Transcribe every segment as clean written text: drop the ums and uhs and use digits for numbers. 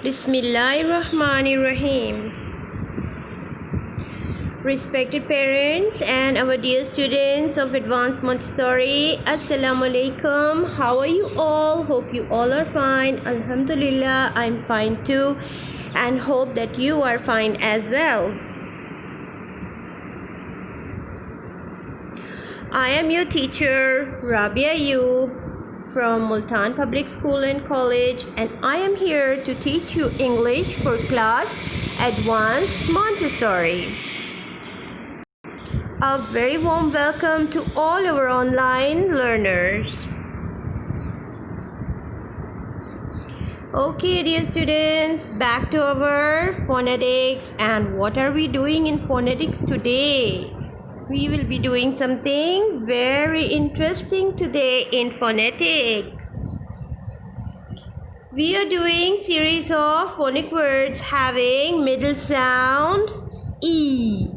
Bismillahirrahmanirrahim. Respected parents and our dear students of Advanced Montessori, Assalamu alaikum. How are you all? Hope you all are fine. Alhamdulillah, I'm fine too, and hope that you are fine as well. I am your teacher, Rabia Ayub, from Multan Public School and College, and I am here to teach you English for class Advanced Montessori. A very warm welcome to all our online learners. Okay, dear students, back to our phonetics. And what are we doing in phonetics today? We will be doing something very interesting today in phonetics. We are doing series of phonic words having middle sound E.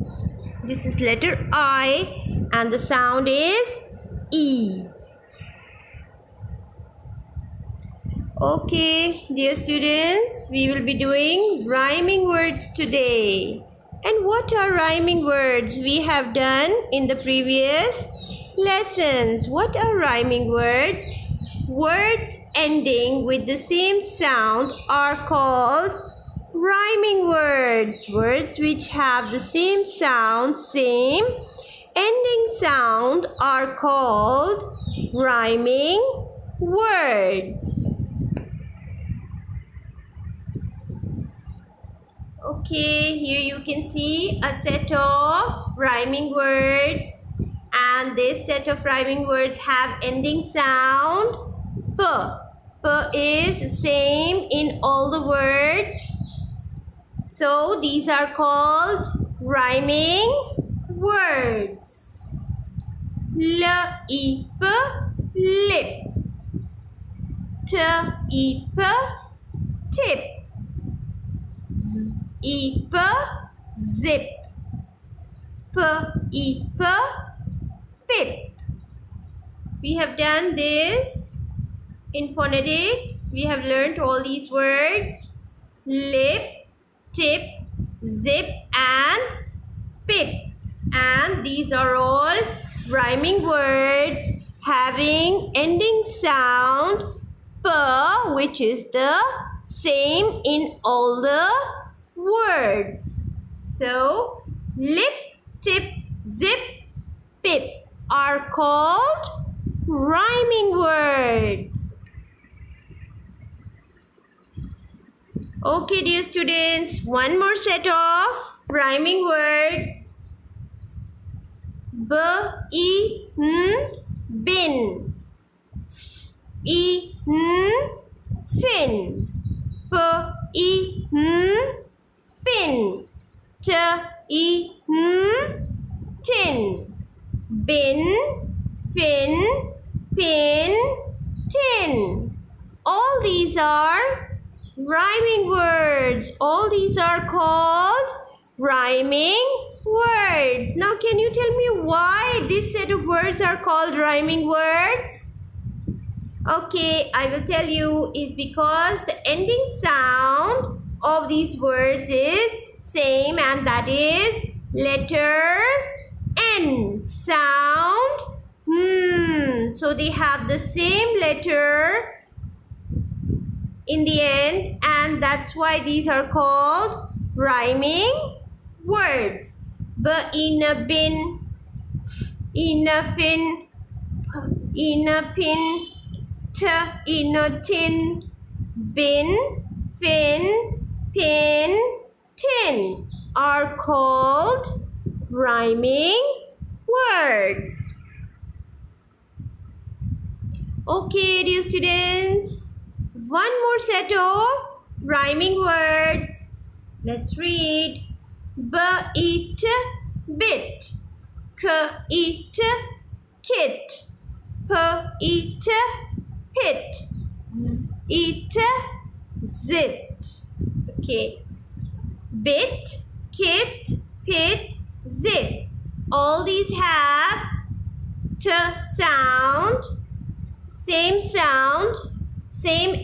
This is letter I and the sound is E. Okay, dear students, we will be doing rhyming words today. And what are rhyming words? We have done in the previous lessons. What are rhyming words? Words ending with the same sound are called rhyming words. Words which have the same sound, same ending sound are called rhyming words. Okay, here you can see a set of rhyming words, and this set of rhyming words have ending sound P. P is same in all the words. So these are called rhyming words. L-I-P, lip. T-I-P, tip. Z-I-P, zip. P-I-P, pip. We have done this in phonetics. We have learned all these words: lip, tip, zip, and pip. And these are all rhyming words having ending sound P, which is the same in all the words. So, lip, tip, zip, pip are called rhyming words. Okay, dear students, one more set of rhyming words. B-I-N, bin. I-N, fin. P-I-N, pin. T-I-N, tin. Bin, fin, pin, tin. All these are rhyming words. All these are called rhyming words. Now, can you tell me why this set of words are called rhyming words? Okay, I will tell you. Is because the ending sound of these words is same, and that is letter N sound. So they have the same letter in the end, and that's why these are called rhyming words. B in a bin, in a fin, in a pin. T in a tin, bin, fin, pin, tin are called rhyming words. Okay, dear students, one more set of rhyming words. Let's read. B-it, bit. K-it, kit. P-it, pit. Z-it, zit. Okay. Bit, kit, pit, zit. All these have T sound, same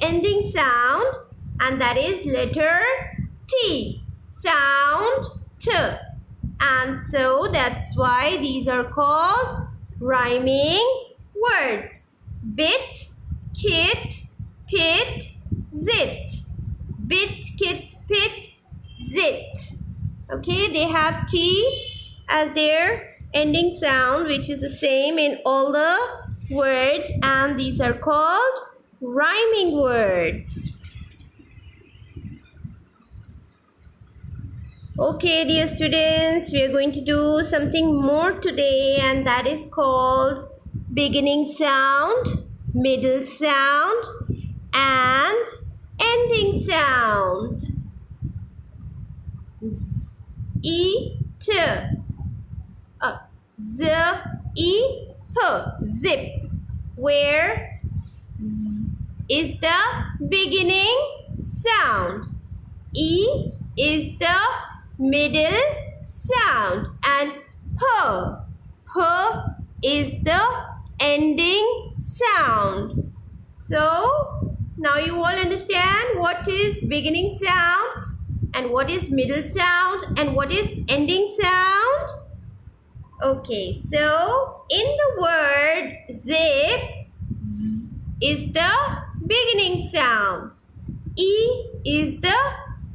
ending sound, and that is letter T, sound T. And so that's why these are called rhyming words. Bit, kit, pit, zit. Bit, kit, pit, zit. Okay, they have T as their ending sound, which is the same in all the words, and these are called rhyming words. Okay, dear students, we are going to do something more today, and that is called beginning sound, middle sound, and ending sound. Z, E, T, Z, E, P, zip, where Z is the beginning sound, E is the middle sound, and P is the ending sound. So now you all understand what is beginning sound and what is middle sound and what is ending sound. Okay, so in the word zip, Z is the beginning sound, E is the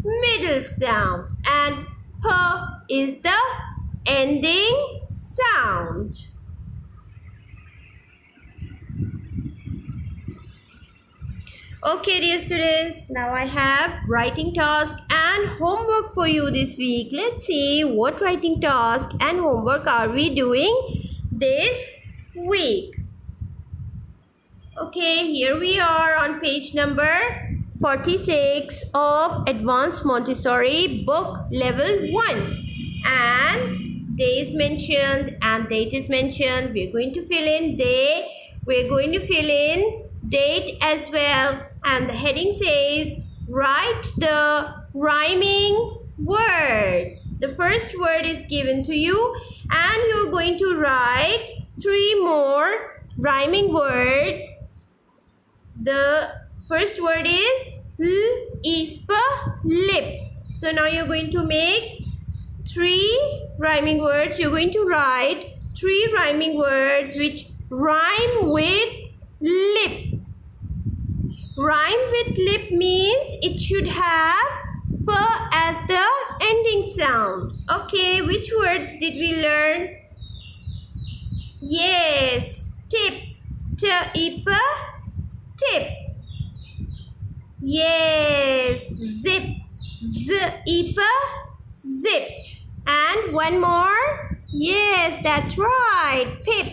middle sound, and P is the ending sound. Okay, dear students, now I have writing task and homework for you this week. Let's see what writing task and homework are we doing this week. Okay, here we are on page number 46 of Advanced Montessori book level 1, and day is mentioned and date is mentioned. We're going to fill in day, we're going to fill in date as well, and the heading says write the rhyming words. The first word is given to you and you're going to write 3 more rhyming words. The first word is lip. So now you're going to make 3 rhyming words. You're going to write 3 rhyming words which rhyme with lip. Rhyme with lip means it should have P as the ending sound. Okay, which words did we learn? Yes, tip, tip, tip. Yes, zip, zip, zip. And one more. Yes, that's right. Pip,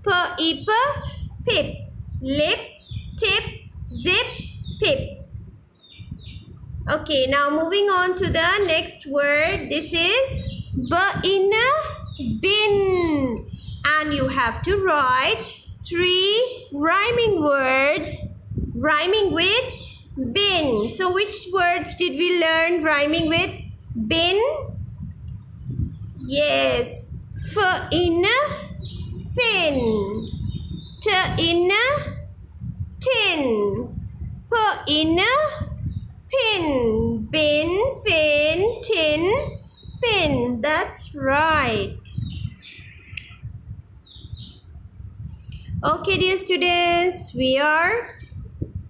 pip, pip. Lip, tip, zip, pip. Okay, now moving on to the next word. This is in bin. And you have to write 3 rhyming words rhyming with bin. So which words did we learn rhyming with bin? Yes, in fin, in tin, in pin, bin, fin, tin, pin. That's right. Okay, dear students, we are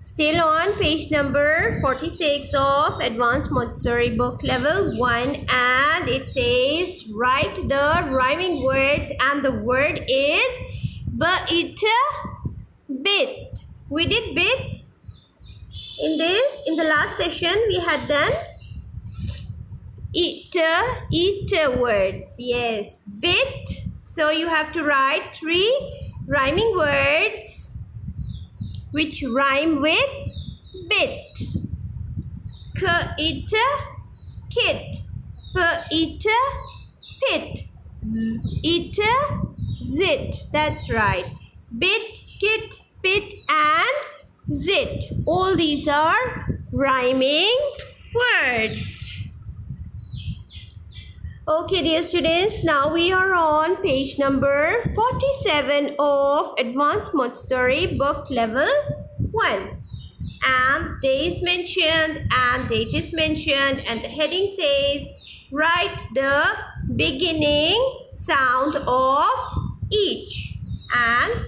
still on page number 46 of Advanced Montessori book level 1, and it says write the rhyming words, and the word is bit. We did bit in the last session. We had done eat words. Yes, bit. So you have to write 3 rhyming words which rhyme with bit. It, kit, it, pit, it, zit. That's right. Bit, kit, pit, and zit. All these are rhyming words. Okay, dear students, now we are on page number 47 of Advanced Montessori book level 1. and day is mentioned and date is mentioned, and the heading says write the beginning sound of each. And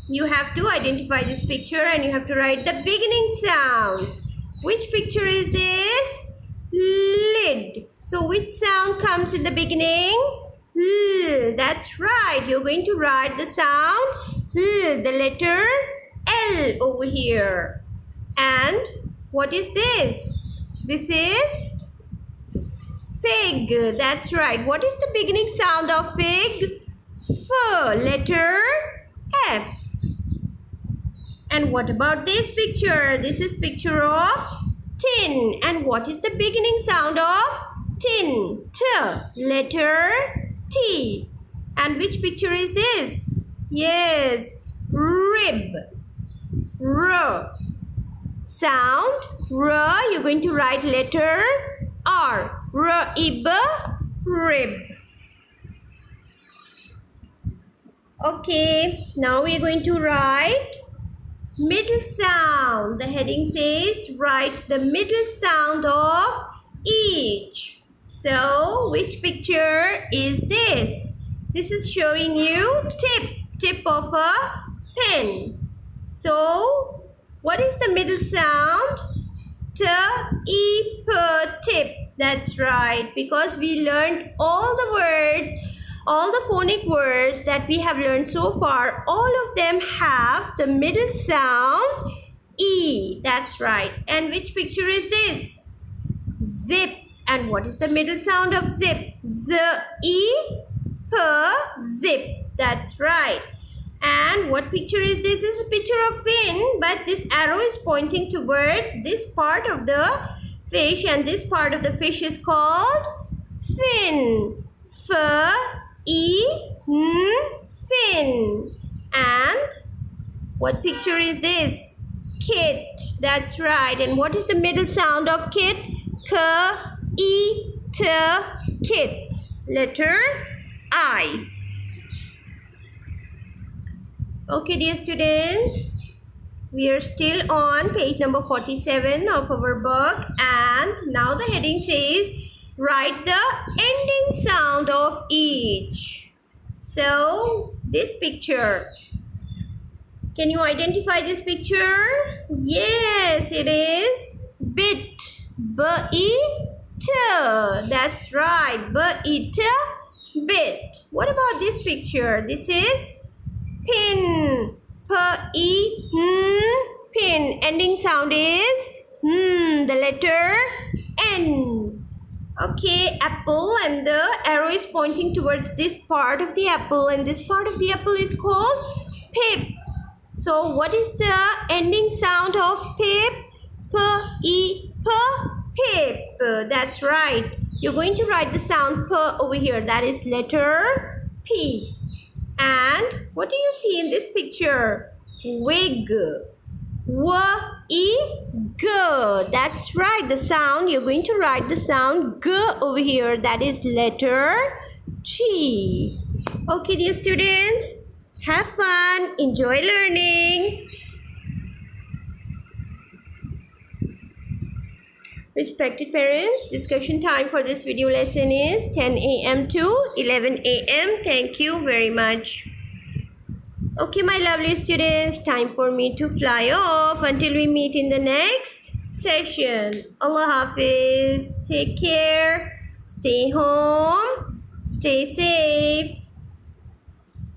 you have to identify this picture and you have to write the beginning sounds. Which picture is this? Lid. So which sound comes in the beginning? L. That's right. You're going to write the sound L, the letter L over here. And what is this? This is fig. That's right. What is the beginning sound of fig? F, letter F. And what about this picture? This is picture of tin. And what is the beginning sound of tin? T, letter T. And which picture is this? Yes, rib. R. Sound R. You're going to write letter R. R-ib, rib. Okay, now we're going to write middle sound. The heading says write the middle sound of each. So which picture is this? This is showing you tip of a pen. So what is the middle sound? T, E, P, tip. That's right, because we learned all the words, all the phonic words that we have learned so far, all of them have the middle sound E. That's right. And which picture is this? Zip. And what is the middle sound of zip? Z, E, P, zip. That's right. And what picture is this? This is a picture of fin, but this arrow is pointing towards this part of the fish, and this part of the fish is called fin. F, E, N, fin. And what picture is this? Kit. That's right. And what is the middle sound of kit? K, E, T, kit. Letter I. Okay, dear students, we are still on page number 47 of our book, and now the heading says write the ending sound of each. So this picture, can you identify this picture? Yes, it is bit. B-E-T. That's right. B-E-T, bit. What about this picture? This is pin. P-E-N, pin. Ending sound is the letter N. Okay, apple, and the arrow is pointing towards this part of the apple, and this part of the apple is called pip. So what is the ending sound of pip? P-E-P, pip. That's right. You're going to write the sound P over here. That is letter P. And what do you see in this picture? Wig. W-E-G. That's right. The sound, you're going to write the sound G over here. That is letter G. Okay, dear students, have fun. Enjoy learning. Respected parents, discussion time for this video lesson is 10 a.m. to 11 a.m. Thank you very much. Okay, my lovely students, time for me to fly off until we meet in the next session. Allah Hafiz. Take care. Stay home. Stay safe.